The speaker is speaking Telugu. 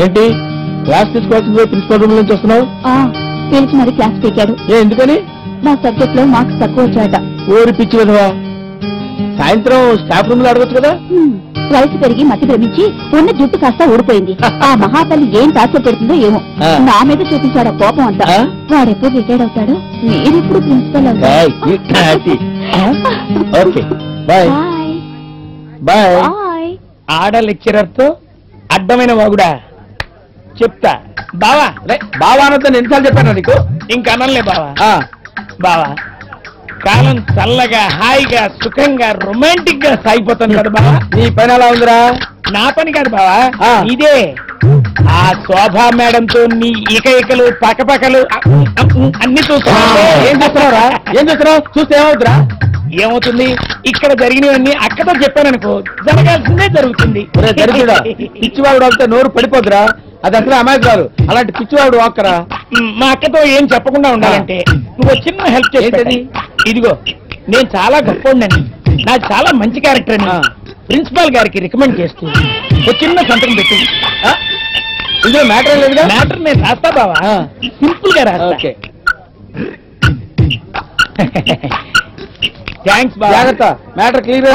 ఏంటి క్లాస్ తీసుకోవాల్సింది ప్రిన్సిపల్ రూమ్ నుంచి వస్తున్నావు? తెలిసి మరి క్లాస్ పీకాడు. ఎందుకని? నా సబ్జెక్ట్ లో మార్క్స్ తక్కువ వచ్చాట. ఊరి పిచ్చి విధవా, సాయంత్రం స్టాఫ్ రూమ్ లో అడగచ్చు కదా. వయసు పెరిగి మతి భ్రమించి ఉన్న జుట్టు కాస్త ఊడిపోయింది. ఆ మహాతల్లి ఏం టార్చర్ పెడుతుందో ఏమో, నా మీద చూపించాడు ఆ కోపం అంతా. వాడెప్పుడు రిటైర్డ్ అవుతాడు, మీరెప్పుడు ప్రిన్సిపల్ అవుతారు. Okay bye bye. ఆడ లెక్చరర్ తో అడ్డమైన వాగుడా చెప్తా. బావా బావా అనొద్దని ఎన్నిసార్లు చెప్పాను నీకు? ఇంక అనలే బావా. బావా కాలం చల్లగా హాయిగా సుఖంగా రొమాంటిక్ గా సాగిపోతాను కదా బావా. నీ పని ఎలా ఉందిరా? నా పని కాదు బావా, ఇదే ఆ శోభా మేడం తో నీ ఇకలు పక్కపక్కలు అన్ని చూస్తున్నావు. ఏం చేస్తున్నావురా? ఏం చేస్తున్నావు? చూస్తే ఏమవుతురా? ఏమవుతుంది? ఇక్కడ జరిగినవన్నీ అక్కతో చెప్పాననుకో, జరగాల్సిందే జరుగుతుంది. దరిద్రుడా, పిచ్చివాడు అంతా నోరు పడిపోదురా. అది అసలు అమాయకురాలు, అలాంటి పిచ్చివాడు వాక్కరా. మా అక్కతో ఏం చెప్పకుండా ఉండాలంటే నువ్వు చిన్న హెల్ప్ చేసేది. ఇదిగో, నేను చాలా గొప్పండి, నాకు చాలా మంచి క్యారెక్టర్ అని ప్రిన్సిపాల్ గారికి రికమెండ్ చేస్తూ ఒక చిన్న సంతకం పెట్టి. ఇందులో మ్యాటర్ లేదుగా? మ్యాటర్ నేను రాస్తా బావా, సింపుల్ గా రాస్తా. థ్యాంక్స్ బావా. జాగ్రత్త, మ్యాటర్ క్లియర్.